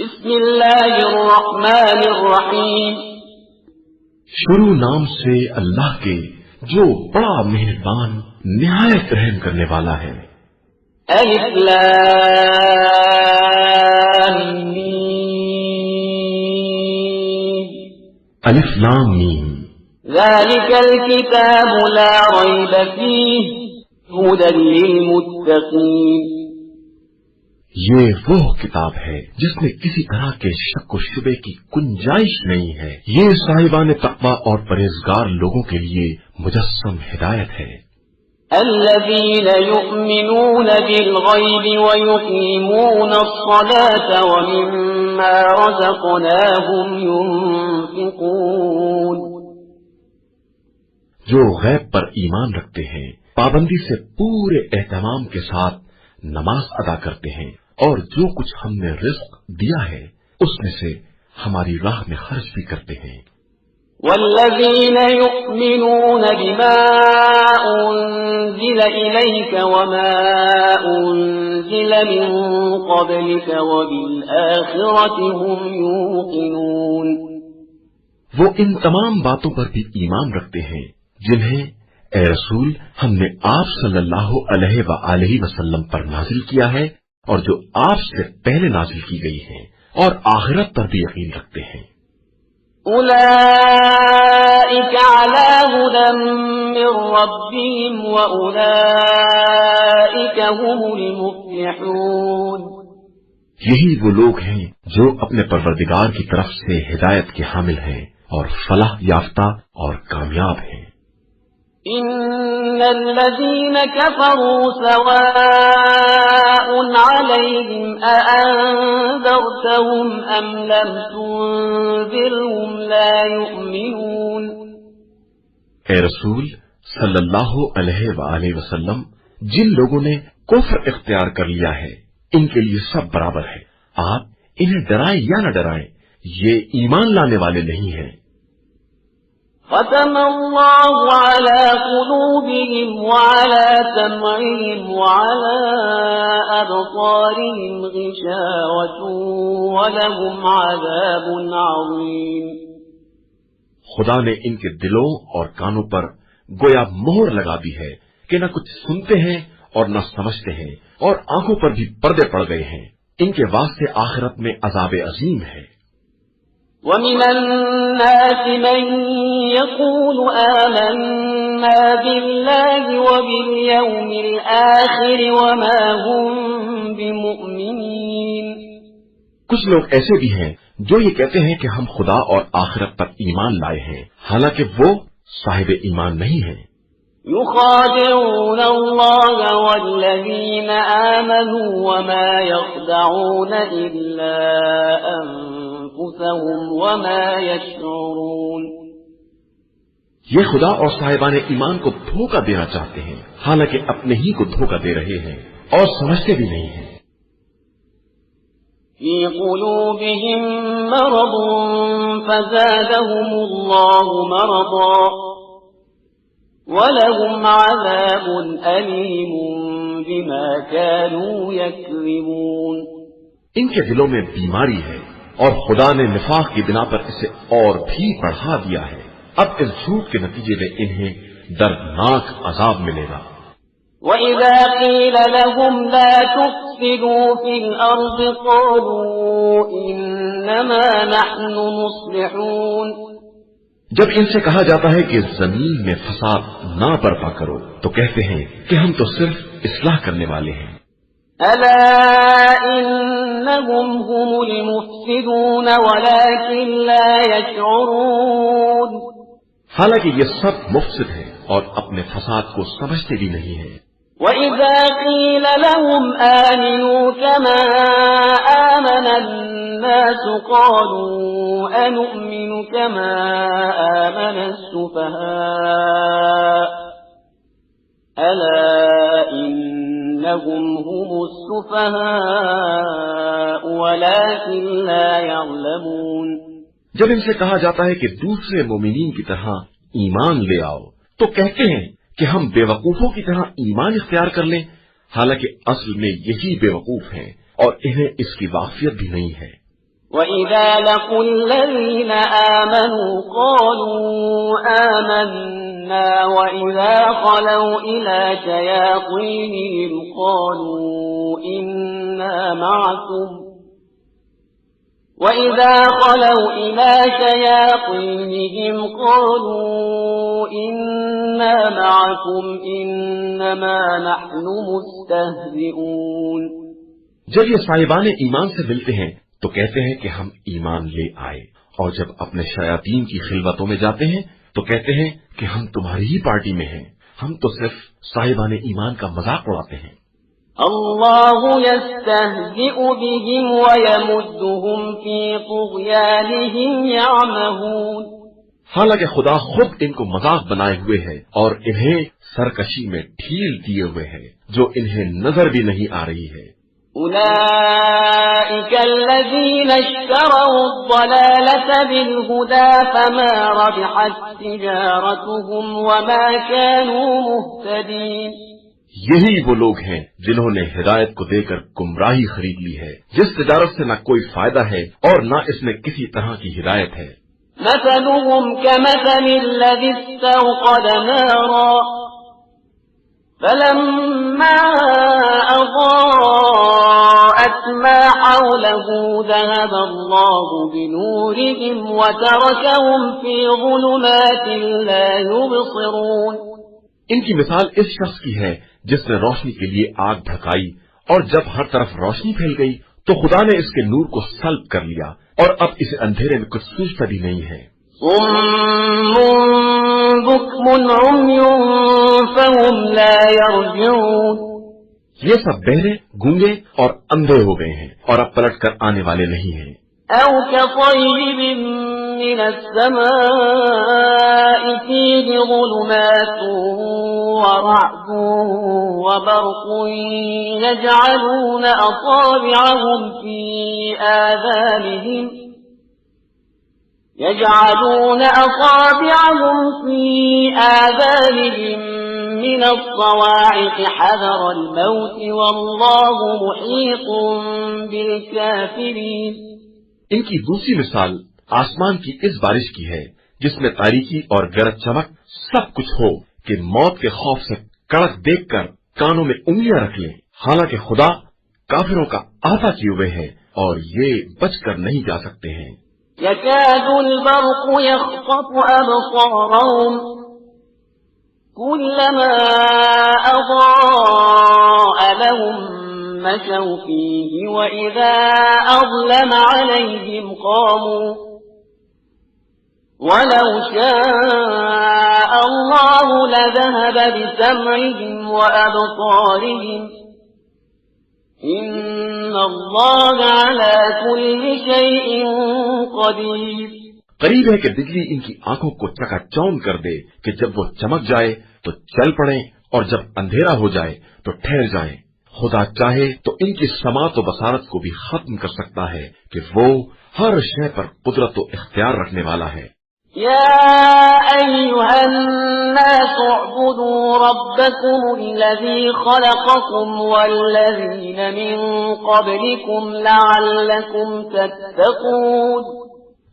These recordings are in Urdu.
بسم اللہ الرحمن الرحیم، شروع نام سے اللہ کے جو بڑا مہربان نہایت رحم کرنے والا ہے۔ الف لام میم، الف لام میم، ذالک الکتاب لا ریب فیہ ھدی للمتقین۔ یہ وہ کتاب ہے جس میں کسی طرح کے شک و شبے کی گنجائش نہیں ہے، یہ صاحبان تقوی اور پرہیزگار لوگوں کے لیے مجسم ہدایت ہے۔ الذین یؤمنون بالغیب ویقیمون الصلاة ومما رزقناہم ينفقون، جو غیب پر ایمان رکھتے ہیں، پابندی سے پورے اہتمام کے ساتھ نماز ادا کرتے ہیں، اور جو کچھ ہم نے رزق دیا ہے اس میں سے ہماری راہ میں خرچ بھی کرتے ہیں۔ والذین یؤمنون بما انزل الیک وما انزل من قبلک وبالآخرۃ هم یوقنون، وہ ان تمام باتوں پر بھی ایمان رکھتے ہیں جنہیں اے رسول ہم نے آپ صلی اللہ علیہ وآلہ وسلم پر نازل کیا ہے اور جو آپ سے پہلے نازل کی گئی ہیں، اور آخرت پر بھی یقین رکھتے ہیں۔ اولئک علی ھدی من ربہم واولئک هم المفلحون، یہی وہ لوگ ہیں جو اپنے پروردگار کی طرف سے ہدایت کے حامل ہیں اور فلاح یافتہ اور کامیاب ہیں۔ ان الذين كفروا سواء عليهم أأنذرتهم ام لم تنذرهم لا يؤمنون۔ اے رسول صلی اللہ علیہ وآلہ وسلم، جن لوگوں نے کفر اختیار کر لیا ہے ان کے لیے سب برابر ہے، آپ انہیں ڈرائیں یا نہ ڈرائیں، یہ ایمان لانے والے نہیں ہیں۔ ختم اللہ علی قلوبہم وعلی سمعہم وعلی ابصارہم غشاوۃ ولہم عذاب عظیم۔ خدا نے ان کے دلوں اور کانوں پر گویا مہر لگا دی ہے کہ نہ کچھ سنتے ہیں اور نہ سمجھتے ہیں، اور آنکھوں پر بھی پردے پڑ گئے ہیں، ان کے واسطے آخرت میں عذاب عظیم ہے۔ وَمِنَ النَّاسِ مَن يَقُولُ آمَنَّا بِاللَّهِ وَبِالْيَوْمِ الْآخِرِ وَمَا هُمْ بِمُؤْمِنِينَ۔ کچھ لوگ ایسے بھی ہیں جو یہ کہتے ہیں کہ ہم خدا اور آخرت پر ایمان لائے ہیں، حالانکہ وہ صاحب ایمان نہیں ہیں۔ يخادعون الله والذين آمنوا وما يخدعون إلا أنفسهم وما يشعرون۔ یہ خدا اور صاحبان ایمان کو دھوکہ دینا چاہتے ہیں، حالانکہ اپنے ہی کو دھوکہ دے رہے ہیں اور سمجھتے بھی نہیں ہیں۔ في قلوبهم مرض فزادهم الله مرضا وَلَهُمْ عَذَابٌ أَلِيمٌ بِمَا كَانُوا يَكْذِبُونَ۔ ان کے دلوں میں بیماری ہے اور خدا نے نفاق کی بنا پر اسے اور بھی بڑھا دیا ہے، اب اس جھوٹ کے نتیجے میں انہیں دردناک عذاب ملے گا۔ وَإِذَا قِيلَ لَهُمْ لَا تُفْسِدُوا فِي الْأَرْضِ قَالُوا إِنَّمَا نَحْنُ مُصْلِحُونَ۔ جب ان سے کہا جاتا ہے کہ زمین میں فساد نہ برپا کرو تو کہتے ہیں کہ ہم تو صرف اصلاح کرنے والے ہیں۔ الا انهم هم المفسدون ولكن لا يشعرون۔ حالانکہ یہ سب مفسد ہیں اور اپنے فساد کو سمجھتے بھی نہیں ہیں۔ وَإِذَا قِيلَ لَهُمْ آمِنُوا كَمَا آمَنَ النَّاسُ قَالُوا أَنُؤْمِنُ كَمَا آمَنَ السُّفَهَاءُ أَلَا إِنَّهُمْ هُمُ السُّفَهَاءُ وَلَكِنْ لَا يَعْلَمُونَ۔ جب ان سے کہا جاتا ہے کہ دوسرے مومنین کی طرح ایمان لے آؤ تو کہتے ہیں کہ ہم بے وقوفوں کی طرح ایمان اختیار کر لیں، حالانکہ اصل میں یہی بے وقوف ہیں اور انہیں اس کی واقفیت بھی نہیں ہے۔ وَإِذَا لَقُوا الَّذِينَ آمَنُوا قَالُوا آمَنَّا وَإِذَا خَلَوْا إِلَى شَيَاطِينِهِمْ قَالُوا إِنَّا مَعَكُمْ إِنَّمَا نَحْنُ مُسْتَهْزِئُونَ۔ جب یہ صاحبان ایمان سے ملتے ہیں تو کہتے ہیں کہ ہم ایمان لے آئے، اور جب اپنے شیاطین کی خلوتوں میں جاتے ہیں تو کہتے ہیں کہ ہم تمہاری ہی پارٹی میں ہیں، ہم تو صرف صاحبان ایمان کا مذاق اڑاتے ہیں۔ اللہ یستہزئ بہم ویمدہم فی طغیانہم یعمہون۔ حالانکہ خدا خود ان کو مذاق بنائے ہوئے ہے اور انہیں سرکشی میں ڈھیل دیے ہوئے ہے جو انہیں نظر بھی نہیں آ رہی ہے۔ أولئك الذين اشتروا الضلالة بالهدى فما ربحت تجارتهم وما كانوا مهتدين۔ یہی وہ لوگ ہیں جنہوں نے ہدایت کو دے کر گمراہی خرید لی ہے، جس تجارت سے نہ کوئی فائدہ ہے اور نہ اس میں کسی طرح کی ہدایت ہے۔ مثلهم كمثل الذي استوقد نارا فلما أضاءت ما حوله ذهب الله بنورهم وتركهم في ظلمات لا يبصرون۔ ان کی مثال اس شخص کی ہے جس نے روشنی کے لیے آگ بھڑکائی، اور جب ہر طرف روشنی پھیل گئی تو خدا نے اس کے نور کو سلب کر لیا، اور اب اسے اندھیرے میں کچھ سوچتا بھی نہیں ہے۔ صم بكم عمي فهم لا يرجعون۔ یہ سب بہرے، گونگے اور اندھے ہو گئے ہیں اور اب پلٹ کر آنے والے نہیں ہیں۔ أو كطيب من السماء فيه ظلمات ورعد وبرق يجعلون أصابعهم في آذانهم من الصواعق حذر الموت والله محيط بالكافرين۔ ان کی دوسری مثال آسمان کی اس بارش کی ہے جس میں تاریکی اور گرج چمک سب کچھ ہو کہ موت کے خوف سے کڑک دیکھ کر کانوں میں انگلیاں رکھ لیں، حالانکہ خدا کافروں کا احاطہ کیے ہوئے ہے اور یہ بچ کر نہیں جا سکتے ہیں۔ يكاد البرق يخطف أبصارهم كلما أضاء لهم مشوا فيه وإذا أظلم عليهم قاموا ولو شاء الله لذهب بسمعهم وأبصارهم إن الله على كل شيء قدير۔ قریب ہے کہ بجلی ان کی آنکھوں کو چکا چوند کر دے کہ جب وہ چمک جائے تو چل پڑیں اور جب اندھیرا ہو جائے تو ٹھہر جائیں۔ خدا چاہے تو ان کی سماعت و بصارت کو بھی ختم کر سکتا ہے کہ وہ ہر شے پر قدرت و اختیار رکھنے والا ہے۔ يا أيها الناس اعبدوا ربكم الذي خلقكم والذين من قبلكم لعلكم تتقون۔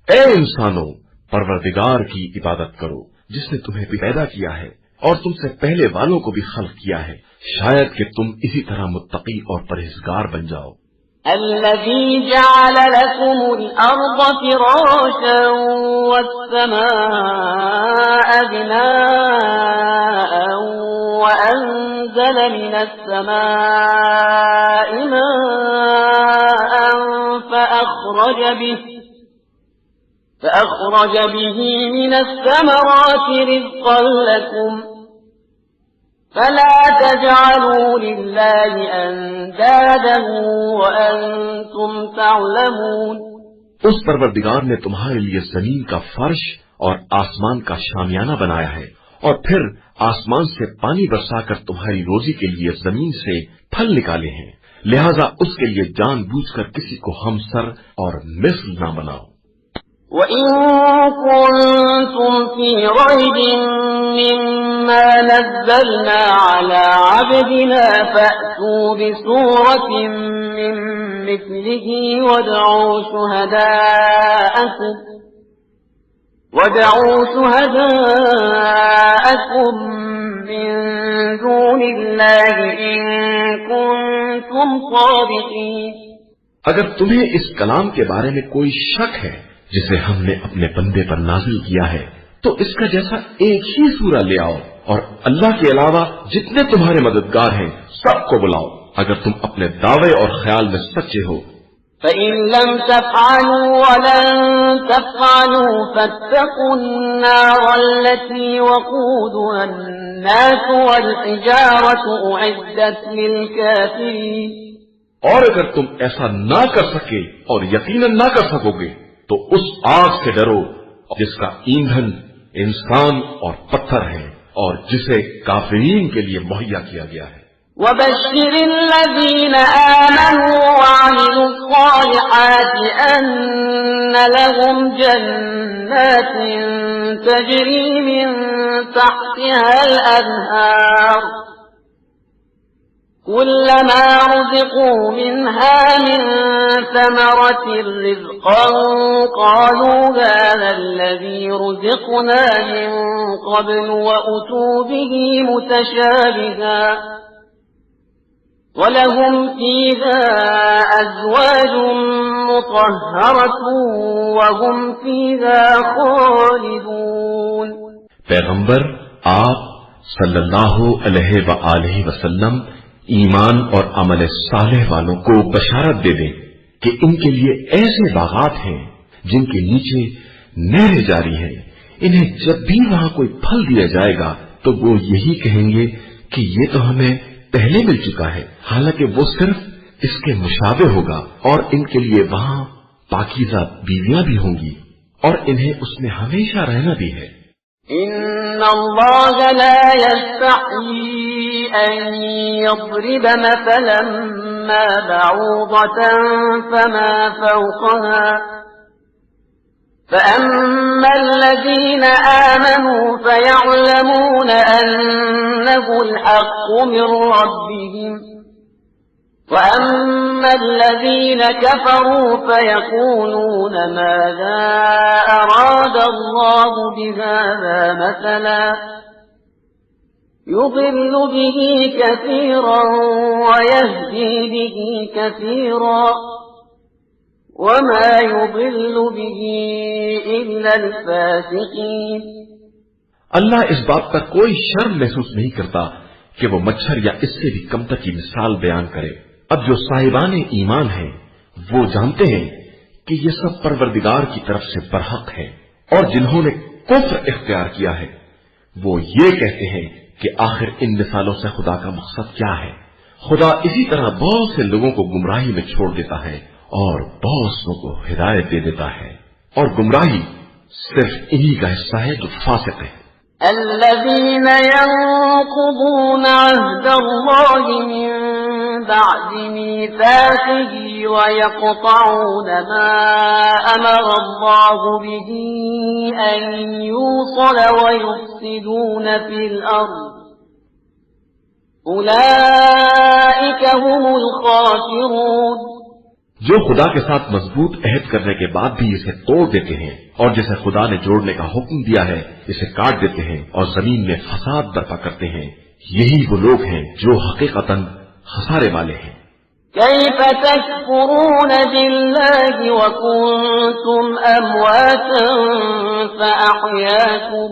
اے انسانوں، پروردگار کی عبادت کرو جس نے تمہیں پیدا کیا ہے اور تم سے پہلے والوں کو بھی خلق کیا ہے، شاید کہ تم اسی طرح متقی اور پرہیزگار بن جاؤ۔ الذي جعل لكم الأرض فراشا والسماء بناء وأنزل من السماء ماء فأخرج به من الثمرات رزقا لكم فلا تجعلوا لله أندادا وأنتم تعلمون۔ اس پروردگار نے تمہارے لیے زمین کا فرش اور آسمان کا شامیانہ بنایا ہے، اور پھر آسمان سے پانی برسا کر تمہاری روزی کے لیے زمین سے پھل نکالے ہیں، لہذا اس کے لیے جان بوجھ کر کسی کو ہمسر اور مثل نہ بناؤ۔ وَإِن كُنتُمْ فِي رَيْبٍ مِّمَّا نَزَّلْنَا عَلَىٰ عَبْدِنَا فَأْتُوا بِسُورَةٍ مِّن مثله وادعوا شهداءكم من دون الله إن كنتم صادقين۔ اگر تمہیں اس کلام کے بارے میں کوئی شک ہے جسے ہم نے اپنے بندے پر نازل کیا ہے تو اس کا جیسا ایک ہی سورہ لے آؤ اور اللہ کے علاوہ جتنے تمہارے مددگار ہیں سب کو بلاؤ اگر تم اپنے دعوے اور خیال میں سچے ہو۔ فَإِن لَّمْ تَفْعَلُوا وَلَن تَفْعَلُوا فَاتَّقُوا النَّارَ الَّتِي وَقُودُهَا النَّاسُ وَالْحِجَارَةُ أُعِدَّتْ لِلْكَافِرِينَ۔ اور اگر تم ایسا نہ کر سکے اور یقیناً نہ کر سکو گے تو اس آگ سے ڈرو جس کا ایندھن انسان اور پتھر ہے اور جسے کافرین کے لیے مہیا کیا گیا ہے۔ وَبَشِّرِ الَّذِينَ آمَنُوا وَعَمِلُوا الصَّالِحَاتِ أَنَّ لَهُمْ جَنَّاتٍ تَجْرِي مِن تَحْتِهَا الْأَنْهَارُ كُلَّمَا رُزِقُوا مِنْهَا مِن ثَمَرَةٍ رِّزْقًا قَالُوا هَٰذَا الَّذِي رُزِقْنَا مِن قَبْلُ وَأُتُوا بِهِ مُتَشَابِهًا وَلَهُمْ فِيهَا أَزْوَاجٌ مُّطَهَّرَةٌ وَهُمْ فِيهَا خَالِدُونَ۔ پیغمبر آپ صلی اللہ علیہ وآلہ وسلم ایمان اور عمل صالح والوں کو بشارت دے دیں کہ ان کے لیے ایسے باغات ہیں جن کے نیچے نہریں جاری ہیں، انہیں جب بھی وہاں کوئی پھل دیا جائے گا تو وہ یہی کہیں گے کہ یہ تو ہمیں پہلے مل چکا ہے، حالانکہ وہ صرف اس کے مشابہ ہوگا، اور ان کے لیے وہاں پاکیزہ بیویاں بھی ہوں گی اور انہیں اس میں ہمیشہ رہنا بھی ہے۔ إِنَّ اللَّهَ لَا يَسْتَحْيِي أَن يَضْرِبَ مَثَلًا مَّا بَعُوضَةً فَمَا فَوْقَهَا فَأَمَّا الَّذِينَ آمَنُوا فَيَعْلَمُونَ أَنَّهُ الْحَقُّ مِن رَّبِّهِمْ وَأَمَّا الَّذِينَ كَفَرُوا فَيَقُولُونَ مَاذَا أَرَادَ اللَّهُ بِهَٰذَا مَثَلًا يُضِلُّ بِهِ كَثِيرًا وَيَهْدِي بِهِ كَثِيرًا وَمَا يُضِلُّ بِهِ إِلَّا الْفَاسِقِينَ۔ اللہ اس بات پر کوئی شرم محسوس نہیں کرتا کہ وہ مچھر یا اس سے بھی کمتر کی مثال بیان کرے۔ اب جو صاحبان ایمان ہیں وہ جانتے ہیں کہ یہ سب پروردگار کی طرف سے برحق ہے، اور جنہوں نے کفر اختیار کیا ہے وہ یہ کہتے ہیں کہ آخر ان مثالوں سے خدا کا مقصد کیا ہے؟ خدا اسی طرح بہت سے لوگوں کو گمراہی میں چھوڑ دیتا ہے اور بہت سو کو ہدایت دے دیتا ہے، اور گمراہی صرف انہی کا حصہ ہے جو فاسق ہے۔ الذين ينقضون عهد الله من بعد ميثاقه ويقطعون ما أمر الله به أن يوصل ويفسدون في الأرض أولئك هم الخاسرون۔ جو خدا کے ساتھ مضبوط عہد کرنے کے بعد بھی اسے توڑ دیتے ہیں اور جسے خدا نے جوڑنے کا حکم دیا ہے اسے کاٹ دیتے ہیں اور زمین میں فساد برپا کرتے ہیں، یہی وہ لوگ ہیں جو حقیقتاً خسارے والے ہیں۔ كيف تكفرون بالله وكنتم أمواتا فأحياكم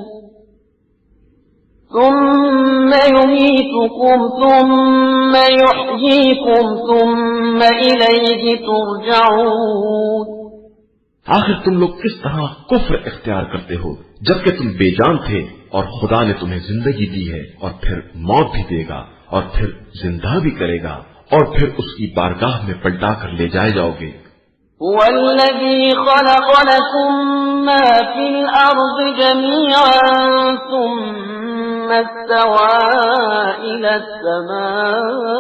ثم يميتكم ثم يحييكم ثم إليه ترجعون۔ آخر تم لوگ کس طرح کفر اختیار کرتے ہو جبکہ تم بے جان تھے، اور خدا نے تمہیں زندگی دی ہے اور پھر موت بھی دے گا اور پھر زندہ بھی کرے گا اور پھر اس کی بارگاہ میں پلٹا کر لے جائے جاؤ گے۔ هو الذي خلق لكم ما في الأرض جميعا ثم استوى إلى السماء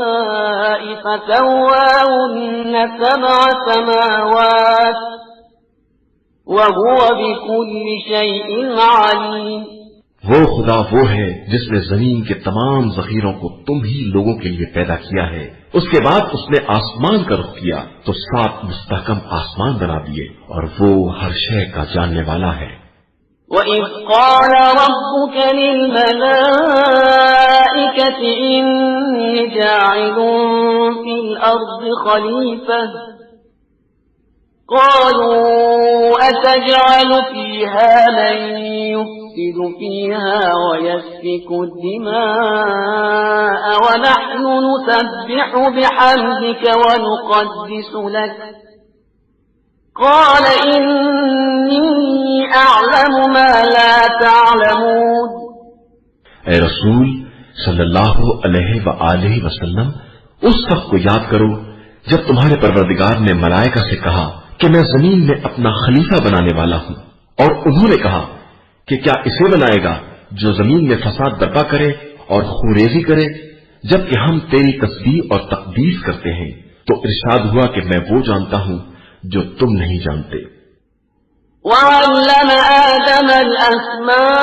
فسواهن 7 سماوات وهو بكل شيء عليم۔ وہ خدا وہ ہے جس نے زمین کے تمام ذخیروں کو تم ہی لوگوں کے لیے پیدا کیا ہے، اس کے بعد اس نے آسمان کا رخ کیا تو 7 مستحکم آسمان بنا دیے، اور وہ ہر شے کا جاننے والا ہے۔ وَإِذْ قَالَ رَبُّكَ لِلْمَلَائِكَةِ إِنِّي جَاعِلٌ فِي الْأَرْضِ خَلِيفَةً قَالُوا أَتَجْعَلُ فِيهَا مَن يُفْسِدُ فِيهَا وَيَسْفِكُ الدِّمَاءَ وَنَحْنُ نُسَبِّحُ بِحَمْدِكَ وَنُقَدِّسُ لَكَ قَالَ إِنِّي أَعْلَمُ مَا لَا تَعْلَمُونَ۔ اے رسول صلی اللہ علیہ وآلہ وسلم، اس وقت کو یاد کرو جب تمہارے پروردگار نے ملائکہ سے کہا کہ میں زمین میں اپنا خلیفہ بنانے والا ہوں، اور انہوں نے کہا کہ کیا اسے بنائے گا جو زمین میں فساد برپا کرے اور خوریزی کرے، جبکہ ہم تیری تسبیح اور تقدیس کرتے ہیں۔ تو ارشاد ہوا کہ میں وہ جانتا ہوں جو تم نہیں جانتے۔ وَعَلَّمَ آدَمَ الْأَسْمَاءَ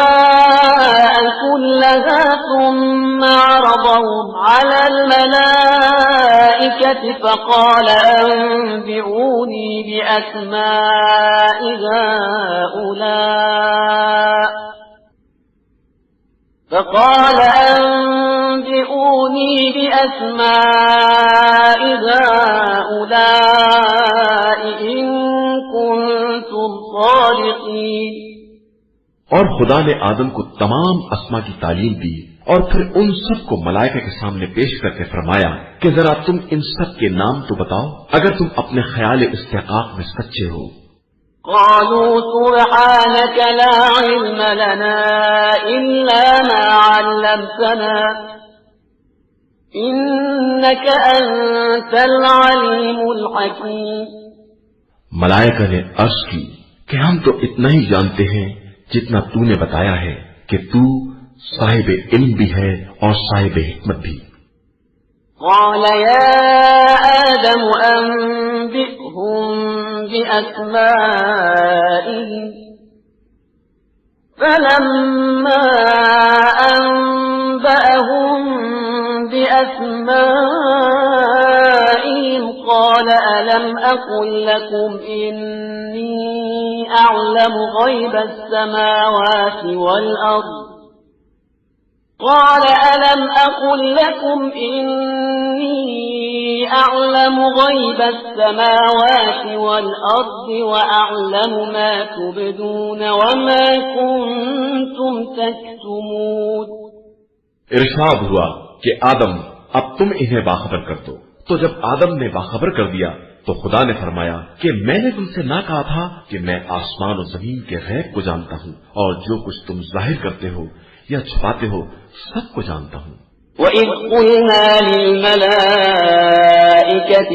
كُلَّهَا ثُمَّ عَرَضَهُمْ عَلَى الْمَلَائِكَةِ فَقَالَ أَنبِئُونِي بِأَسْمَاءِ هَؤُلَاءِ إِن كُنتُمْ صَادِقِينَ۔ اور خدا نے آدم کو تمام اسما کی تعلیم دی، اور پھر ان سب کو ملائکہ کے سامنے پیش کر کے فرمایا کہ ذرا تم ان سب کے نام تو بتاؤ اگر تم اپنے خیال استحقاق میں سچے ہو۔ قالوا سبحانك لا علم لنا إلا ما علمتنا إنك أنت العليم الحكيم۔ ملائکہ نے عرض کی کہ ہم تو اتنا ہی جانتے ہیں جتنا تو نے بتایا ہے کہ تو صاحب علم بھی ہے اور صاحب حکمت بھی۔ قال يا آدم أنبئهم بأسمائهم فلما أنبأهم بأسمائهم قال ألم أقل لكم إني أعلم غيب السماوات والأرض قال ألم أقل لكم إني أعلم غيب السماوات والأرض وأعلم ما تبدون وما كنتم تكتمون۔ ارشاد ہوا کہ آدم اب تم انہیں باخبر کر دو۔ تو جب آدم نے باخبر کر دیا تو خدا نے فرمایا کہ میں نے تم سے نہ کہا تھا کہ میں آسمان و زمین کے غیب کو جانتا ہوں، اور جو کچھ تم ظاہر کرتے ہو یا چھپاتے ہو سب کو جانتا ہوں۔ وَإِذْ قُلْنَا لِلْمَلَائِكَةِ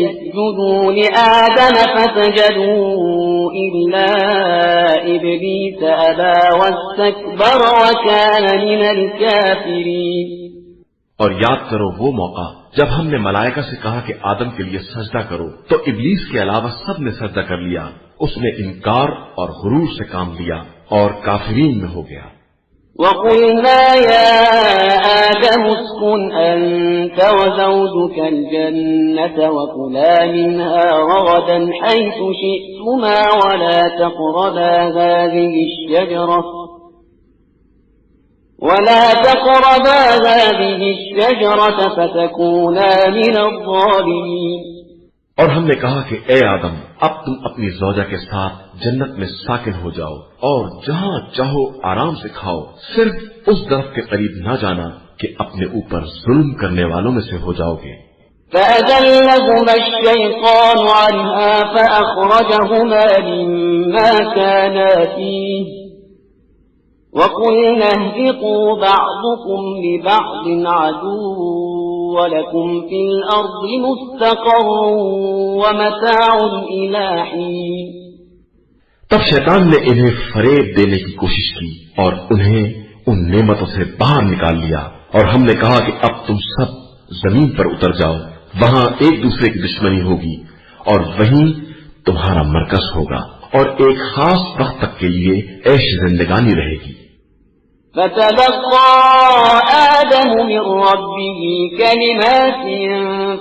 اسْجُدُوا لِآدَمَ فَسَجَدُوا إِلَّا إِبْلِيسَ أَبَى وَاسْتَكْبَرَ وَكَانَ مِنَ الْكَافِرِينَ۔ اور یاد کرو وہ موقع جب ہم نے ملائکہ سے کہا کہ آدم کے لیے سجدہ کرو، تو ابلیس کے علاوہ سب نے سجدہ کر لیا۔ اس نے انکار اور غرور سے کام لیا اور کافرین میں ہو گیا۔ وَقُلْنَا يَا آدَمُ اسْكُنْ أَنْتَ وَزَوْجُكَ الْجَنَّةَ وَكُلَا مِنْهَا رَغَدًا حَيْثُ شِئْتُمَا وَلَا تَقْرَبَا هَٰذِهِ الشَّجَرَةَ فَتَكُونَا مِنَ الظَّالِمِينَ۔ اور ہم نے کہا کہ اے آدم اب تم اپنی زوجہ کے ساتھ جنت میں ساکن ہو جاؤ، اور جہاں چاہو آرام سے کھاؤ، صرف اس درخت کے قریب نہ جانا کہ اپنے اوپر ظلم کرنے والوں میں سے ہو جاؤ گے۔ فَأَزَلَّهُمَا الشَّيْطَانُ عَنْهَا فَأَخْرَجَهُمَا مِمَّا كَانَا فِيهِ وَقُلْنَا اهْبِطُوا بَعْضُكُمْ لِبَعْضٍ عَدُوٌّ وَلَكُمْ فِي الْأَرْضِ مُسْتَقَرٌّ وَمَتَاعٌ إِلَىٰ حِينٍ۔ تب شیطان نے انہیں فریب دینے کی کوشش کی اور انہیں ان نعمتوں سے باہر نکال لیا، اور ہم نے کہا کہ اب تم سب زمین پر اتر جاؤ، وہاں ایک دوسرے کی دشمنی ہوگی اور وہیں تمہارا مرکز ہوگا، اور ایک خاص وقت تک کے لیے عیش زندگانی رہے گی۔ فتلقى آدم من ربه كلمات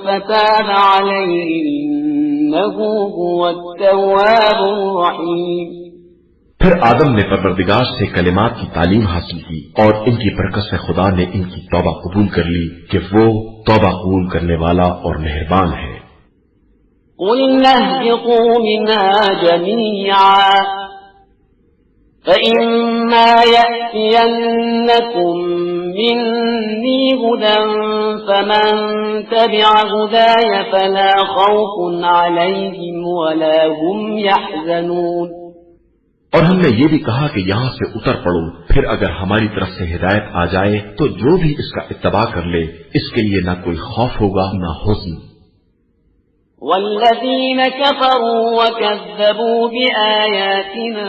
فتاب عليه إنه هو التواب الرحيم۔ پھر آدم نے پروردگار سے کلمات کی تعلیم حاصل کی اور ان کی برکت سے خدا نے ان کی توبہ قبول کر لی کہ وہ توبہ قبول کرنے والا اور مہربان ہے۔ قُلْنَا اهْبِطُوا مِنْهَا جَمِيعًا فَإِمَّا يَأْتِيَنَّكُم مِّنِّي هُدًى فَمَن تَبِعَ هُدَايَ فَلَا خَوْفٌ عَلَيْهِمْ وَلَا هُمْ يَحْزَنُونَ۔ اور ہم نے یہ بھی کہا کہ یہاں سے اتر پڑو، پھر اگر ہماری طرف سے ہدایت آ جائے تو جو بھی اس کا اتباع کر لے اس کے لیے نہ کوئی خوف ہوگا نہ حزن۔ والذین کفروا وکذبوا بآیاتنا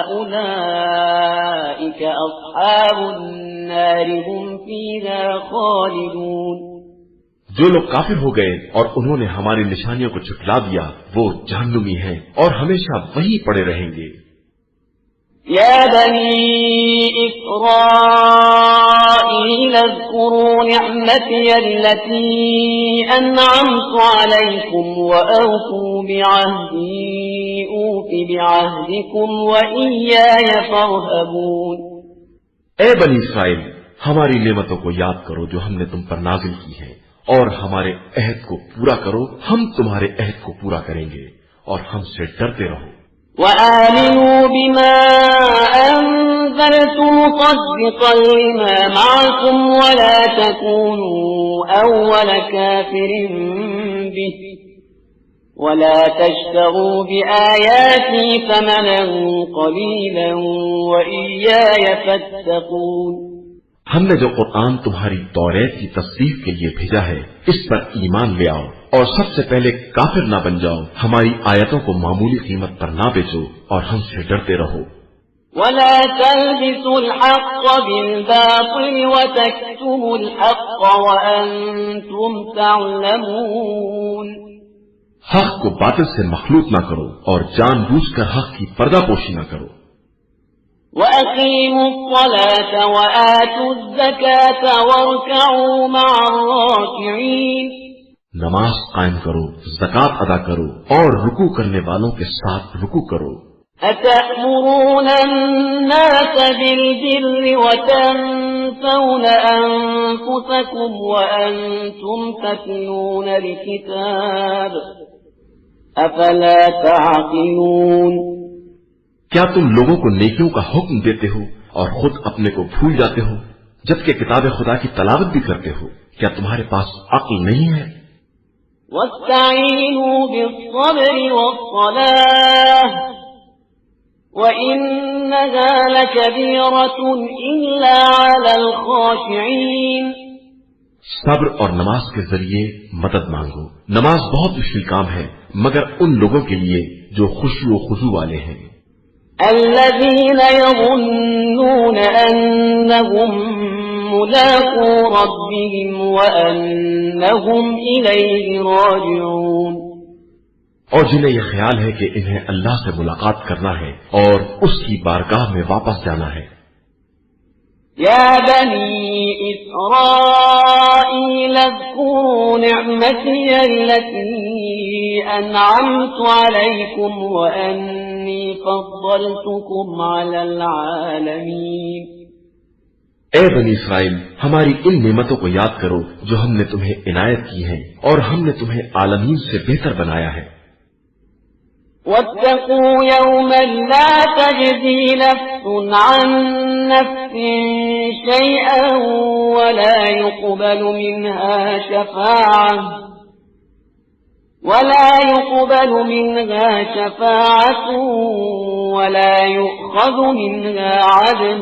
اولئک اصحاب النار هم فیہا خالدون۔ جو لوگ کافر ہو گئے اور انہوں نے ہماری نشانیوں کو جھٹلا دیا وہ جہنمی ہیں اور ہمیشہ وہی پڑے رہیں گے۔ يا بني إسرائيل اذكروا نعمتي التي أنعمت عليكم وأوفوا بعهدي أوف بعهدكم وإياي فارهبون۔ اے بنی اسرائیل، ہماری نعمتوں کو یاد کرو جو ہم نے تم پر نازل کی ہیں اور ہمارے عہد کو پورا کرو، ہم تمہارے عہد کو پورا کریں گے اور ہم سے ڈرتے رہو۔ وآمنوا بما أنزلت مصدقا لما معكم ولا تكونوا أول كافر به ولا تشتروا بآياتي ثمنا قليلا وإياي فاتقون۔ ہم نے جو قرآن تمہاری توریت کی تصدیق کے لیے بھیجا ہے اس پر ایمان لے آؤ اور سب سے پہلے کافر نہ بن جاؤ، ہماری آیتوں کو معمولی قیمت پر نہ بیچو اور ہم سے ڈرتے رہو۔ ولا تلبسوا الحق بالباطل وتكتموا الحق وأنتم تعلمون۔ حق کو باطل سے مخلوط نہ کرو اور جان بوجھ کر حق کی پردہ پوشی نہ کرو۔ وَأَقِيمُوا الصَّلَاةَ وَآتُوا الزَّكَاةَ وَارْكَعُوا مَعَ الرَّاكِعِينَ۔ نماز قائم کرو، زکات ادا کرو اور رکوع کرنے والوں کے ساتھ رکوع کرو۔ أَتَأْمُرُونَ النَّاسَ بِالْبِرِّ وَتَنْسَوْنَ أَنفُسَكُمْ وَأَنْتُمْ تَتْلُونَ الْكِتَابَ أَفَلَا تَعْقِلُونَ۔ کیا تم لوگوں کو نیکیوں کا حکم دیتے ہو اور خود اپنے کو بھول جاتے ہو، جبکہ کتاب خدا کی تلاوت بھی کرتے ہو؟ کیا تمہارے پاس عقل نہیں ہے؟ وَاسْتَعِينُوا بِالصَّبْرِ وَالصَّلَاةِ وَإِنَّهَا لَكَبِيرَةٌ إِلَّا عَلَى الْخَاشِعِينَ۔ صبر اور نماز کے ذریعے مدد مانگو۔ نماز بہت مشکل کام ہے مگر ان لوگوں کے لیے جو خشوع و خضوع والے ہیں۔ الذين يظنون أنهم ملاقو ربهم وأنهم إليه راجعون۔ اور جنہیں یہ خیال ہے کہ انہیں اللہ سے ملاقات کرنا ہے اور اس کی بارگاہ میں واپس جانا ہے۔ يا بني إسرائيل اذكروا نعمتي التي أنعمت عليكم وأني فضلتكم على العالمين۔ اے بنی اسرائیل، ہماری ان نعمتوں کو یاد کرو جو ہم نے تمہیں عنایت کی ہیں اور ہم نے تمہیں عالمین سے بہتر بنایا ہے۔ واتقوا يوما لا تجزي نفس عن نفس شيئا ولا يقبل منها شفاعة ولا يؤخذ منها عدل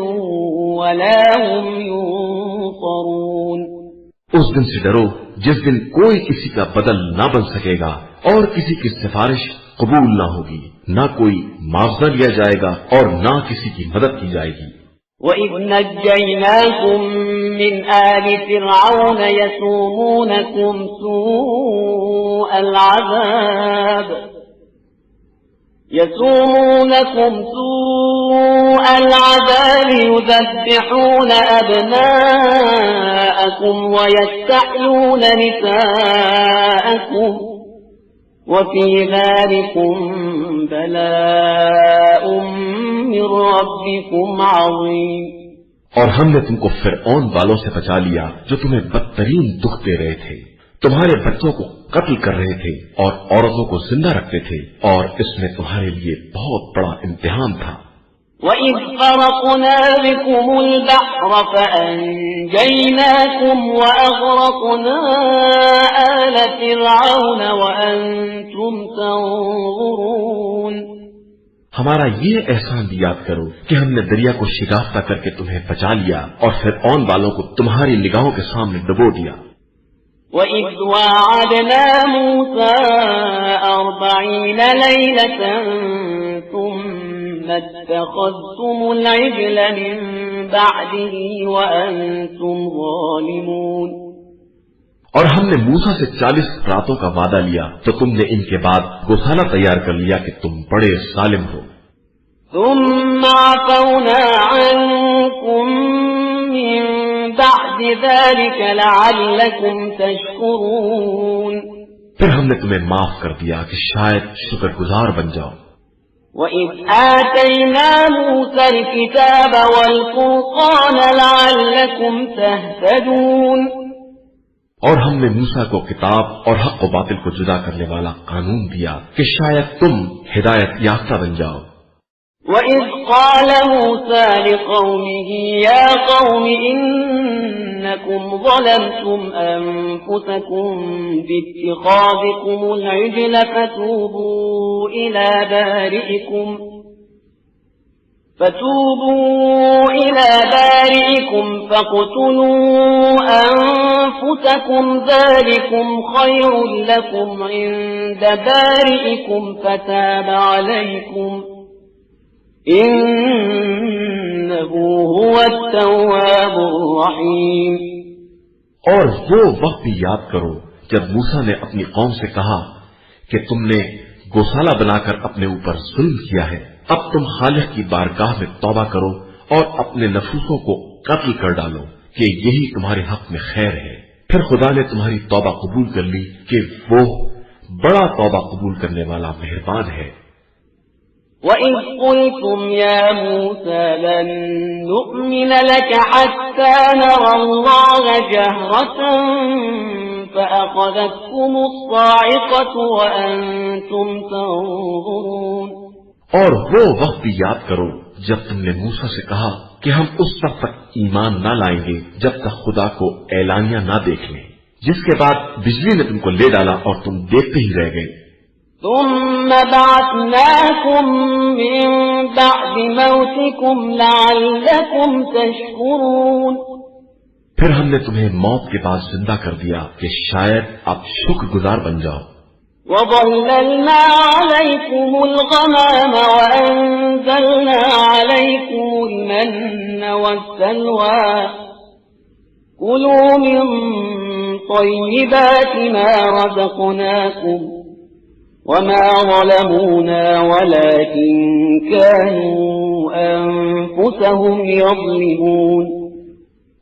ولا هم ينصرون۔ اس دن سے ڈرو جس دن کوئی کسی کا بدل نہ بن سکے گا اور کسی کی سفارش قبول نہ ہوگی، نہ کوئی معاوضہ لیا جائے گا اور نہ کسی کی مدد کی جائے گی۔ وَإِذْ نَجَّيْنَاكُمْ مِنْ آلِ فِرْعَوْنَ يَسُومُونَكُمْ سُوءَ الْعَذَابِ سوء العذاب يذبحون أبناءكم ويستحيون نساءكم وفي ذلكم بلاء من ربكم عظيم۔ اور ہم نے تم کو فرعون والوں سے بچا لیا جو تمہیں بدترین دکھ دے رہے تھے، تمہارے بچوں کو قتل کر رہے تھے اور عورتوں کو زندہ رکھتے تھے، اور اس میں تمہارے لیے بہت بڑا امتحان تھا۔ وَإِذْ فَرَقْنَا بِكُمُ الْبَحْرَ فَأَنْجَيْنَاكُمْ وَأَغْرَقْنَا آلَ فِرْعَوْنَ وَأَنْتُمْ تَنظُرُونَ۔ ہمارا یہ احسان بھی یاد کرو کہ ہم نے دریا کو شگافتہ کر کے تمہیں بچا لیا اور فرعون والوں کو تمہاری نگاہوں کے سامنے ڈبو دیا۔ وَإِذْ وَاعَدْنَا مُوسَىٰ 40 لَيْلَةً ثُمَّ اتَّخَذْتُمُ الْعِجْلَ مِن بَعْدِهِ وَأَنْتُمْ ظَالِمُونَ۔ اور ہم نے موسیٰ سے 40 راتوں کا وعدہ لیا تو تم نے ان کے بعد گوسالہ تیار کر لیا کہ تم بڑے ظالم ہو۔ ثُمَّ عَفَوْنَا عَنْكُمْ مِن بَعْدِ ذَلِكَ لَعَلَّكُمْ تَشْكُرُونَ۔ پھر ہم نے تمہیں معاف کر دیا کہ شاید شکر گزار بن جاؤ۔ وَإِذْ آتَيْنَا مُوسَى الْكِتَابَ وَالْفُرْقَانَ لَعَلَّكُمْ تَهْتَدُونَ۔ اور ہم نے موسیٰ کو کتاب اور حق و باطل کو جدا کرنے والا قانون دیا کہ شاید تم ہدایت یافتہ بن جاؤ۔ وَإِذْ قَالَ مُوسَى لِقَوْمِهِ يَا قَوْمِ إِنَّكُمْ ظَلَمْتُمْ أَنفُسَكُمْ بِاتِّخَاذِكُمُ الْعِجْلَ فَتُوبُوا إِلَى بارئكم فاقتلوا أنفسكم ذلكم خير لكم عند بارئكم فتاب عليكم إنه هو التواب الرحيم۔ اور وہ وقت بھی یاد کرو جب موسیٰ نے اپنی قوم سے کہا کہ تم نے گوسالہ بنا کر اپنے اوپر ظلم کیا ہے، اب تم خالق کی بارگاہ میں توبہ کرو اور اپنے نفوسوں کو قتل کر ڈالو کہ یہی تمہارے حق میں خیر ہے۔ پھر خدا نے تمہاری توبہ قبول کر لی کہ وہ بڑا توبہ قبول کرنے والا مہربان ہے۔ وَإِذْ قُلْتُمْ يَا مُوسَى لَن نُّؤْمِنَ لَكَ حَتَّى نَرَى اللَّهَ جَهْرَةً فَأَخَذَتْكُمُ الصَّاعِقَةُ وَأَنْتُمْ تَنظُرُونَ۔ اور وہ وقت بھی یاد کرو جب تم نے موسیٰ سے کہا کہ ہم اس وقت تک ایمان نہ لائیں گے جب تک خدا کو اعلانیہ نہ دیکھ لیں، جس کے بعد بجلی نے تم کو لے ڈالا اور تم دیکھتے ہی رہ گئے۔ ثم بعثناكم من بعد موتكم لعلكم تشكرون۔ پھر ہم نے تمہیں موت کے بعد زندہ کر دیا کہ شاید آپ شکر گزار بن جاؤ۔ وَظَلَّلْنَا عَلَيْكُمُ الْغَمَامَ وَأَنزَلْنَا عَلَيْكُمُ الْمَنَّ وَالسَّلْوَىٰ كُلُوا مِن طَيِّبَاتِ مَا رَزَقْنَاكُمْ وَمَا ظَلَمُونَا وَلَٰكِن كَانُوا أَنفُسَهُمْ يَظْلِمُونَ۔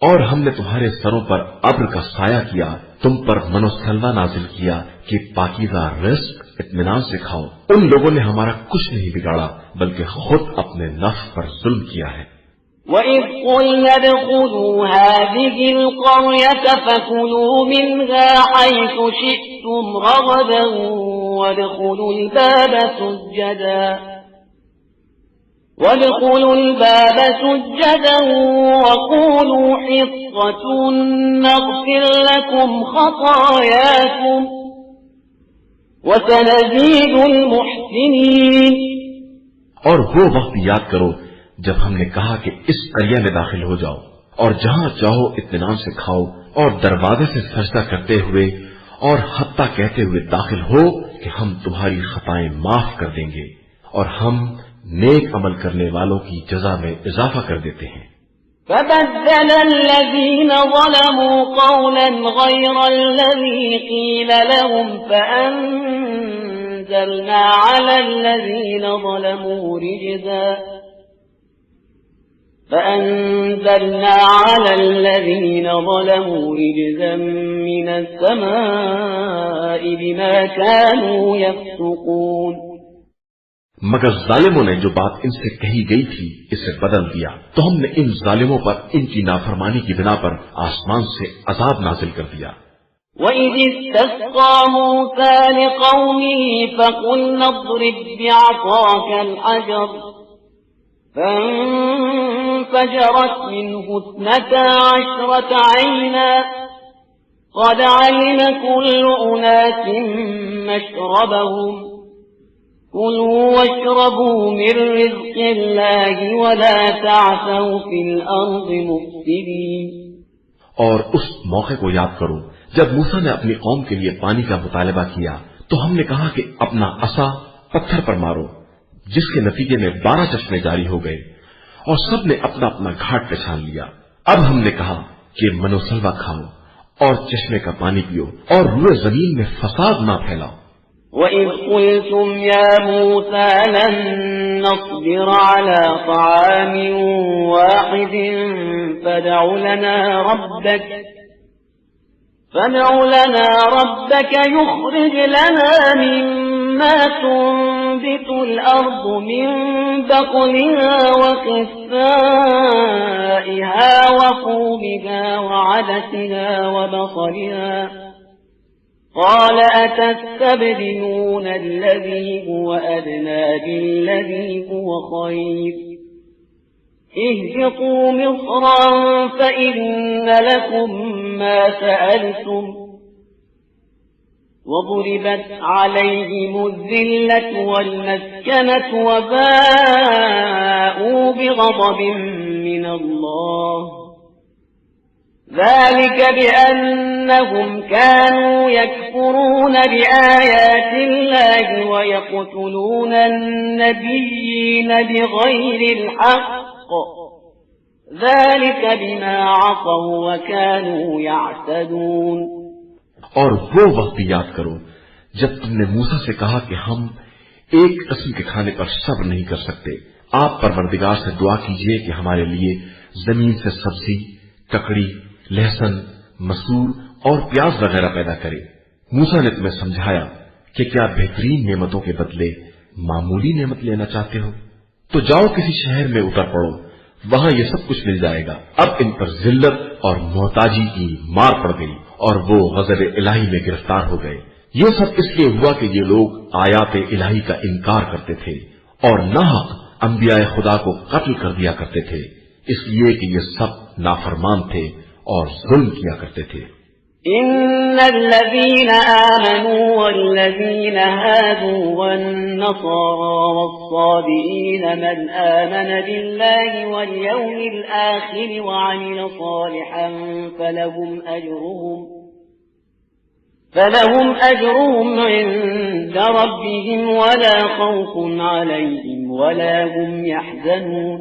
اور ہم نے تمہارے سروں پر ابر کا سایہ کیا، تم پر من و سلوہ نازل کیا کہ پاکیزہ رزق اطمینان سے کھاؤ۔ ان لوگوں نے ہمارا کچھ نہیں بگاڑا بلکہ خود اپنے نفس پر ظلم کیا ہے۔ وَإِذْ قُلْنَا ادْخُلُوا هَٰذِهِ الْقَرْيَةَ فَكُلُوا مِنْهَا حَيْثُ شِئْتُمْ رَغَدًا وَادْخُلُوا الْبَابَ سُجَّدًا وَقُولُوا حِطَّةٌ نَّغْفِرْ لَكُمْ خَطَايَاكُمْ وَسَنَزِيدُ الْمُحْسِنِينَ۔ اور وہ وقت یاد کرو جب ہم نے کہا کہ اس قریہ میں داخل ہو جاؤ اور جہاں چاہو اطمینان سے کھاؤ اور دروازے سے سجدہ کرتے ہوئے اور حتیٰ کہتے ہوئے داخل ہو کہ ہم تمہاری خطائیں معاف کر دیں گے اور ہم نیک عمل کرنے والوں کی جزا میں اضافہ کر دیتے ہیں۔ فَبَدَّلَ الَّذِينَ ظَلَمُوا قَوْلًا غَيْرَ الَّذِي قِيلَ لَهُمْ فَأَنزَلْنَا عَلَى الَّذِينَ ظَلَمُوا رِجْزًا فأنزلنا على الذين ظلموا رجزا من السماء بما كانوا يفسقون. مگر ظالموں نے جو بات ان سے کہی گئی تھی اسے بدل دیا تو ہم نے ان ظالموں پر ان کی نافرمانی کی بنا پر آسمان سے عذاب نازل کر دیا. وَإِذِ اسْتَسْقَىٰ مُوسَىٰ لِقَوْمِهِ فَقُلْنَا اضْرِب بِّعَصَاكَ الْحَجَرَ فَانفَجَرَتْ مِنْهُ 12 عَيْنًا قَدْ عَلِمَ كُلُّ أُنَاسٍ مَّشْرَبَهُمْ كُلُوا وَاشْرَبُوا مِن رِّزْقِ اللَّهِ وَلَا تَعْثَوْا فِي الْأَرْضِ مُفْسِدِينَ. اور اس موقع کو یاد کرو جب موسیٰ نے اپنی قوم کے لیے پانی کا مطالبہ کیا تو ہم نے کہا کہ اپنا عصا پتھر پر مارو، جس کے نتیجے میں 12 چشمے جاری ہو گئے اور سب نے اپنا اپنا گھاٹ پہچان لیا. اب ہم نے کہا کہ منو سلوا کھاؤ اور چشمے کا پانی پیو اور روئے زمین میں فساد نہ پھیلاؤ. وَإِذْ قُلْتُمْ يَا مُوسَىٰ لَن نَّصْبِرَ عَلَىٰ طَعَامٍ وَاحِدٍ فَادْعُ لَنَا رَبَّكَ يُخْرِجْ لَنَا مِمَّا تُنبِتُ الْأَرْضُ مِن بَقْلِهَا وَقِثَّائِهَا وَفُومِهَا وَعَدَسِهَا وَبَصَلِهَا قال أتستبدلون الذي هو أدنى بالذي هو خير اهبطوا مصرا فإن لكم ما سألتم وضربت عليهم الذلة والمسكنة وباءوا بغضب من الله ذلك بأنهم كانوا يكفرون بآيات الله ويقتلون النبيين بغير الحق ذلك بما عصوا وكانوا يعتدون. اور وہ وقت یاد کرو جب تم نے موسیٰ سے کہا کہ ہم ایک قسم کے کھانے پر صبر نہیں کر سکتے. آپ پروردگار سے دعا کیجئے کہ ہمارے لیے زمین سے سبزی، ککڑی، لہسن، مسور اور پیاز وغیرہ پیدا کرے. موسیٰ نے تمہیں سمجھایا کہ کیا بہترین نعمتوں کے بدلے معمولی نعمت لینا چاہتے ہو؟ تو جاؤ کسی شہر میں اتر پڑو، وہاں یہ سب کچھ مل جائے گا. اب ان پر ذلت اور محتاجی کی مار پڑ گئی اور وہ غضب الہی میں گرفتار ہو گئے. یہ سب اس لیے ہوا کہ یہ لوگ آیات الہی کا انکار کرتے تھے اور ناحق انبیاء خدا کو قتل کر دیا کرتے تھے، اس لیے کہ یہ سب نافرمان تھے اور ظلم کیا کرتے تھے. ان الذين آمنوا والذين هادوا والنصارى والصابئين من آمن بالله واليوم الآخر وعمل صالحا فلهم أجرهم عند ربهم ولا خوف عليهم ولا هم يحزنون.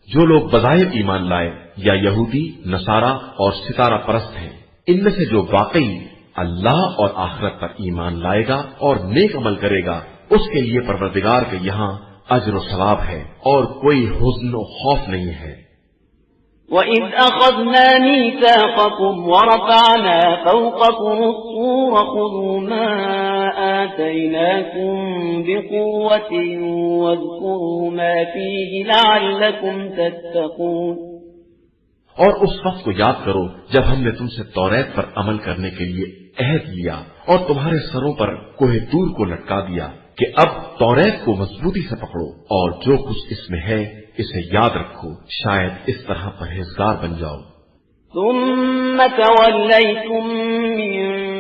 جو لوگ بظاہر ایمان لائے یا یہودی، نصارہ اور ستارہ پرست ہیں، ان میں سے جو واقعی اللہ اور آخرت پر ایمان لائے گا اور نیک عمل کرے گا اس کے لیے پروردگار کے یہاں اجر و ثواب ہے اور کوئی حزن و خوف نہیں ہے. وَإِذْ أَخَذْنَا مِيثَاقَكُمْ وَرَفَعْنَا فَوْقَكُمُ الطُّورَ خُذُوا مَا آتَيْنَاكُمْ بِقُوَّةٍ وَاذْكُرُوا مَا فِيهِ لَعَلَّكُمْ تَتَّقُونَ. اور اس وقت کو یاد کرو جب ہم نے تم سے توریت پر عمل کرنے کے لیے عہد لیا اور تمہارے سروں پر کوہ طور کو لٹکا دیا کہ اب توریت کو مضبوطی سے پکڑو اور جو کچھ اس میں ہے اسے یاد رکھو، شاید اس طرح پرہیزگار بن جاؤ. ثم توليتم من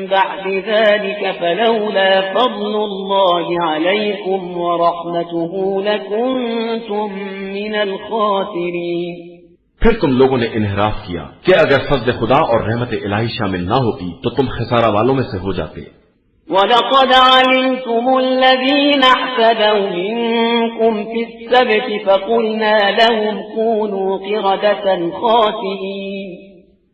بعد ذلك فلولا فضل الله عليكم ورحمته لكنتم من الخاسرين. پھر تم لوگوں نے انحراف کیا کہ اگر فضل خدا اور رحمت الہی شامل نہ ہوتی تو تم خسارہ والوں میں سے ہو جاتے. وَلَقَدْ عَلِمْتُمُ الَّذِينَ اعْتَدَوْا مِنكُمْ فِي السَّبْتِ فَقُلْنَا لَهُمْ كُونُوا قِرَدَةً خَاسِئِينَ.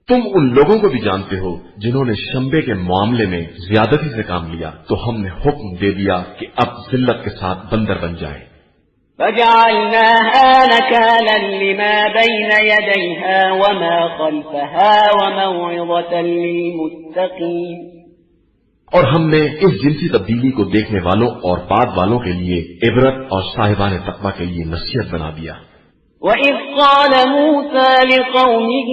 تم ان لوگوں کو بھی جانتے ہو جنہوں نے شنبے کے معاملے میں زیادتی سے کام لیا تو ہم نے حکم دے دیا کہ اب ذلت کے ساتھ بندر بن جائیں. فجعلناها نكالا لما بين يديها وما خلفها وموعظة للمتقين. اور ہم نے اس جنسی تبدیلی کو دیکھنے والوں اور بعد والوں کے لیے عبرت اور صاحبان تقویٰ کے لیے نصیحت بنا دیا. وَإِذْ قَالَ مُوسَى لِقَوْمِهِ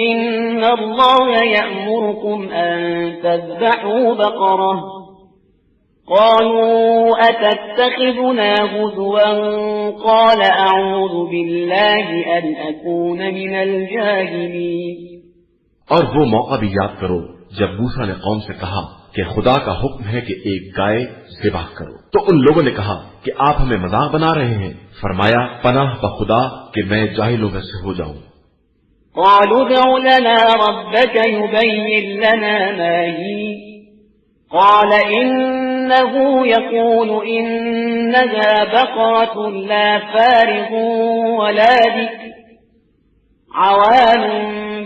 إِنَّ اللَّهَ يَأْمُرُكُمْ أَن تَذْبَحُوا بَقَرَةً قَالُوا أَتَتَّخِذُنَا هُزُوًا قَالَ أَعُوذُ بِاللَّهِ أَنْ أَكُونَ مِنَ الْجَاهِلِينَ. اور وہ موقع بھی یاد کرو جب موسیٰ نے قوم سے کہا کہ خدا کا حکم ہے کہ ایک گائے ذبح کرو، تو ان لوگوں نے کہا کہ آپ ہمیں مذاق بنا رہے ہیں. فرمایا پناہ بخدا کہ میں جاہلوں میں سے ہو جاؤں. قالوا ادع لنا ربك يبين لنا ما هي قال إنه يقول إنها بقرة لا فارغ ولا بكر عوان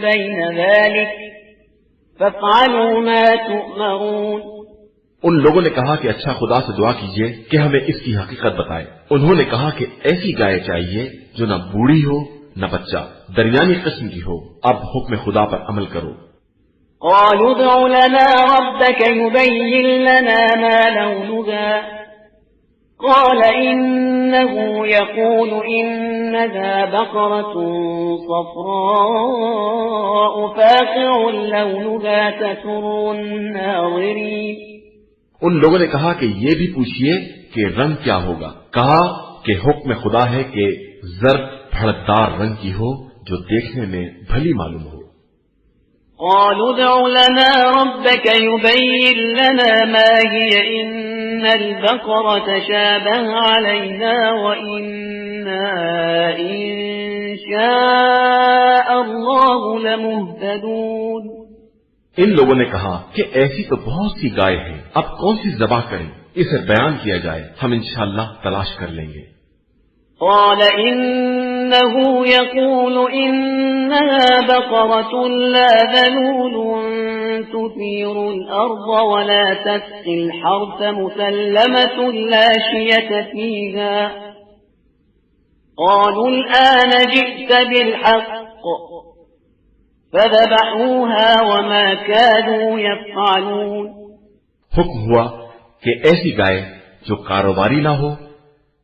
بين ذلك فافعلوا ما تؤمرون. ان لوگوں نے کہا کہ اچھا خدا سے دعا کیجئے کہ ہمیں اس کی حقیقت بتائے. انہوں نے کہا کہ ایسی گائے چاہیے جو نہ بوڑھی ہو نہ بچہ، درمیانی قسم کی ہو. اب حکم خدا پر عمل کرو. قالوا ادع لنا ربك يبين لنا ما لونها قال إنه يقول إنها بقرة صفراء فاقع لونها تسر الناظرين. ان لوگوں نے کہا کہ یہ بھی پوچھئے کہ رنگ کیا ہوگا. کہا کہ حکم خدا ہے کہ زرد بھڑکدار رنگ کی ہو جو دیکھنے میں بھلی معلوم ہو. قالوا ادع لنا ربك يبين لنا ما هي إن البقرة تشابه علينا وإنا إن شاء الله لمهتدون. ان لوگوں نے کہا کہ ایسی تو بہت سی گائے ہیں، اب کون سی ذبح کریں؟ اسے بیان کیا جائے، ہم انشاءاللہ تلاش کر لیں گے. قال إنه يقول إنها بقرة لا ذلول تثير الأرض ولا تسقي الحرث مسلمة لا شية فيها قالوا الآن جئت بالحق فذبحوها وما كادوا يفعلون. حکم ہوا کہ ایسی گائے جو کاروباری نہ ہو،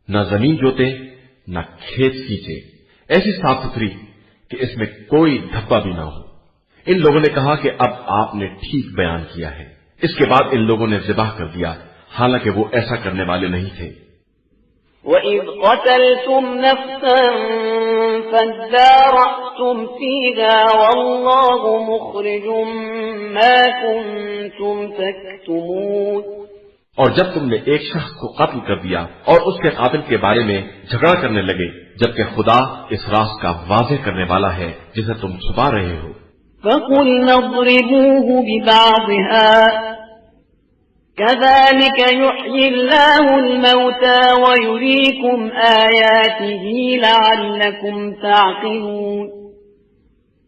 نہ زمین جوتے نہ کھیت سینچے، ایسی صاف ستھری کہ اس میں کوئی دھبا بھی نہ ہو. ان لوگوں نے کہا کہ اب آپ نے ٹھیک بیان کیا ہے. اس کے بعد ان لوگوں نے ذبح کر دیا، حالانکہ وہ ایسا کرنے والے نہیں تھے. وَإِذْ قَتَلْتُمْ نَفْسًا فَادَّارَأْتُمْ فِيهَا وَاللَّهُ مُخْرِجٌ مَا كُنْتُمْ تَكْتُمُونَ. اور جب تم نے ایک شخص کو قتل کر دیا اور اس کے قاتل کے بارے میں جھگڑا کرنے لگے، جبکہ خدا اس راز کا واضح کرنے والا ہے جسے تم چھپا رہے ہو. فَقُلْنَا اضْرِبُوهُ بِبَعْضِهَا كَذَلِكَ يُحْيِي اللَّهُ الْمَوْتَى وَيُرِيكُمْ آيَاتِهِ لَعَلَّكُمْ تَعْقِلُونَ.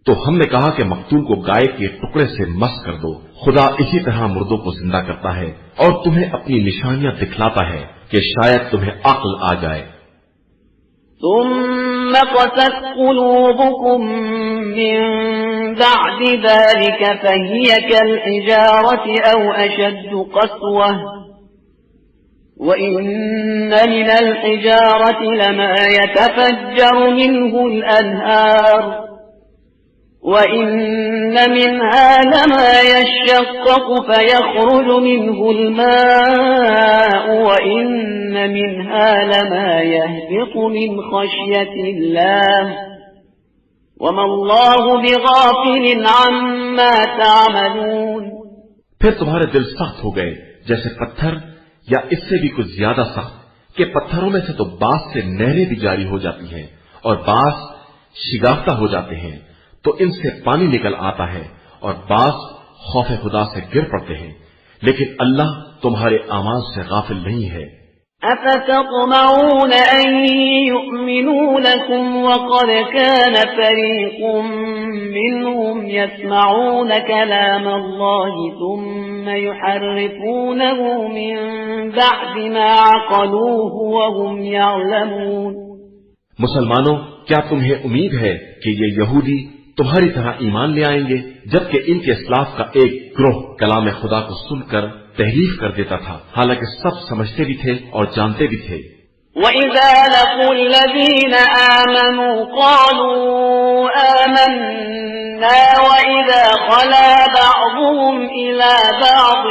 تو ہم نے کہا کہ مقتول کو گائے کے ٹکڑے سے مس کر دو، خدا اسی طرح مردوں کو زندہ کرتا ہے اور تمہیں اپنی نشانیاں دکھلاتا ہے کہ شاید تمہیں عقل آ جائے. ثم قست قلوبكم من بعد ذلك فهي كالحجارة أو أشد قسوة وإن من الحجارة لما يتفجر منه الأنهار وَإِنَّ مِنْهَا لَمَا يَشَّقَّقُ فَيَخْرُجُ مِنْهُ الْمَاءُ وَإِنَّ مِنْهَا لَمَا يَهْبِطُ مِنْ خَشْيَةِ اللَّهِ وَمَا اللَّهُ بِغَافِلٍ عَمَّا تَعْمَلُونَ. پھر تمہارے دل سخت ہو گئے جیسے پتھر یا اس سے بھی کچھ زیادہ سخت کہ پتھروں میں سے تو بعض سے نہریں بھی جاری ہو جاتی ہیں اور بعض شگافتہ ہو جاتے ہیں تو ان سے پانی نکل آتا ہے اور بعض خوف خدا سے گر پڑتے ہیں، لیکن اللہ تمہارے اعمال سے غافل نہیں ہے. أفتطمعون أن يؤمنوا لكم وقد كان فريق منهم يسمعون كلام الله ثم يحرفونه من بعد ما عقلوه وهم يعلمون. مسلمانوں، کیا تمہیں امید ہے کہ یہ یہودی تمہاری طرح ایمان لے آئیں گے جبکہ ان کے اسلاف کا ایک گروہ کلام خدا کو سن کر تحریف کر دیتا تھا، حالانکہ سب سمجھتے بھی تھے اور جانتے بھی تھے. وَإِذَا لَقُوا الَّذِينَ آمَنُوا قَالُوا آمَنَّا وَإِذَا خَلَا بَعْضُهُمْ إِلَى بَعْضٍ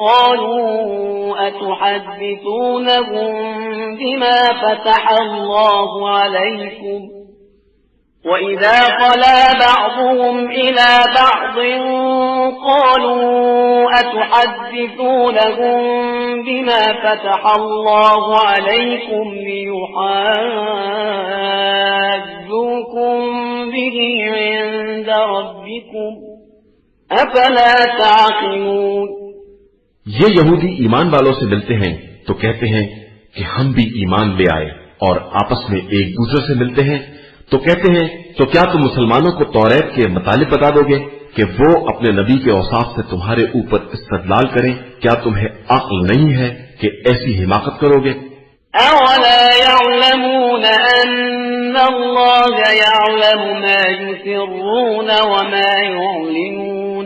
قَالُوا أَتُحَدِّثُونَهُم بِمَا فَتَحَ اللَّهُ عَلَيْكُمْ وَإِذَا خَلَا بَعْضُهُمْ إِلَى بَعْضٍ قَالُوا أَتُحَدِّثُونَهُم بِمَا فَتَحَ اللَّهُ عَلَيْكُمْ لِيُحَاجُّوكُم بِهِ عِندَ رَبِّكُمْ أَفَلَا تَعْقِلُونَ. یہ یہودی ایمان والوں سے ملتے ہیں تو کہتے ہیں کہ ہم بھی ایمان لے آئے، اور آپس میں ایک دوسرے سے ملتے ہیں تو کہتے ہیں تو کیا تم مسلمانوں کو توریت کے مطالب بتا دو گے کہ وہ اپنے نبی کے اوصاف سے تمہارے اوپر استدلال کریں؟ کیا تمہیں عقل نہیں ہے کہ ایسی حماقت کرو گے؟ أَوَلَا يَعْلَمُونَ أَنَّ اللَّهَ يَعْلَمُ مَا يُسِرُّونَ وَمَا يُعْلِنُونَ.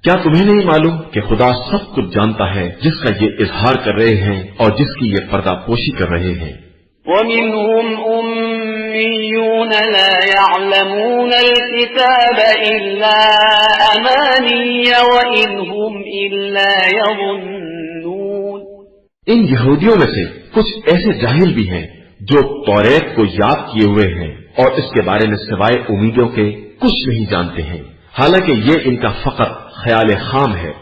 کیا تمہیں نہیں معلوم کہ خدا سب کچھ جانتا ہے جس کا یہ اظہار کر رہے ہیں اور جس کی یہ پردہ پوشی کر رہے ہیں؟ وَمِنْهُمْ أُمِّيُّونَ لَا يَعْلَمُونَ الْكِتَابَ إِلَّا أَمَانِيَّ وَإِنْ هُمْ إِلَّا يَظُنُّونَ. ان یہودیوں میں سے کچھ ایسے جاہل بھی ہیں جو توریت کو یاد کیے ہوئے ہیں اور اس کے بارے میں سوائے امیدوں کے کچھ نہیں جانتے ہیں، حالانکہ یہ ان کا فقط خیال خام ہے.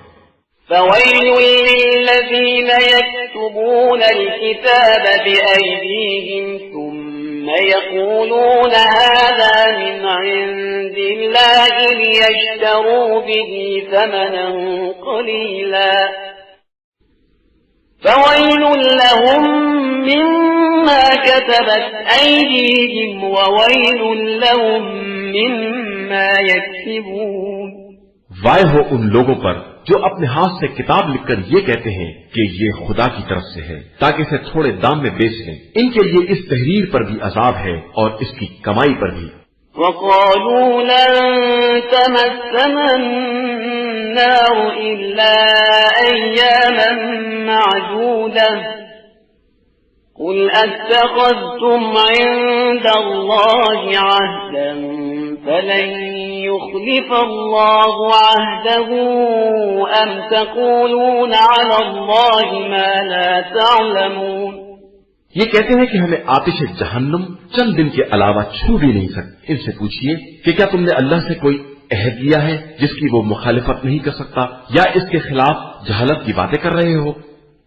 فَوَيْلٌ لِّلَّذِينَ يَكْتُبُونَ الْكِتَابَ بِأَيْدِيهِمْ ثُمَّ يَقُولُونَ هَٰذَا مِنْ عِندِ اللَّهِ لِيَشْتَرُوا بِهِ ثَمَنًا قَلِيلًا فَوَيْلٌ لَّهُم مِّمَّا كَتَبَتْ أَيْدِيهِمْ وَوَيْلٌ لَّهُم مِّمَّا يَكْسِبُونَ. وائے ہو ان لوگوں پر جو اپنے ہاتھ سے کتاب لکھ کر یہ کہتے ہیں کہ یہ خدا کی طرف سے ہے تاکہ اسے تھوڑے دام میں بیچ لیں. ان کے لیے اس تحریر پر بھی عذاب ہے اور اس کی کمائی پر بھی. وَقَالُوا لَن تَمَسَّنَا النَّارُ إِلَّا أَيَّامًا مَّعْدُودَةً قُلْ أَتَّخَذْتُمْ عِندَ اللَّهِ عَهْدًا فَلَن يُخْلِفَ اللَّهُ عَهْدَهُ أَمْ تَقُولُونَ عَلَى اللَّهِ مَا لَا تَعْلَمُونَ. یہ کہتے ہیں کہ ہمیں آتش جہنم چند دن کے علاوہ چھو بھی نہیں سکتے. ان سے پوچھئے کہ کیا تم نے اللہ سے کوئی عہد لیا ہے جس کی وہ مخالفت نہیں کر سکتا، یا اس کے خلاف جہالت کی باتیں کر رہے ہو؟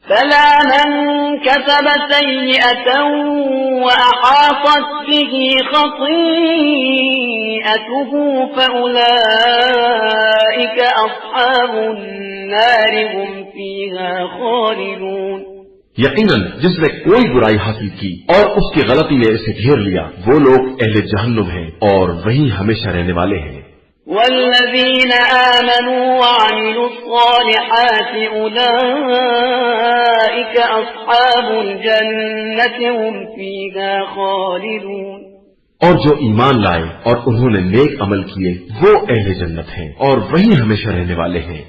فَلَا مَن كَسَبَ سَيِّئَةً وَأَحَاطَتْ بِهِ خَطِيئَتُهُ فَأُولَٰئِكَ أَصْحَابُ النَّارِ هُمْ فِيهَا خَالِدُونَ. یقیناً جس نے کوئی برائی حاصل کی اور اس کی غلطی نے اسے گھیر لیا، وہ لوگ اہل جہنم ہیں اور وہیں ہمیشہ رہنے والے ہیں. والذين آمنوا وعملوا الصالحات أولئك أصحاب الجنة هم فيها خالدون. اور جو ایمان لائے اور انہوں نے نیک عمل کیے وہ اہل جنت ہیں اور وہیں ہمیشہ رہنے والے ہیں.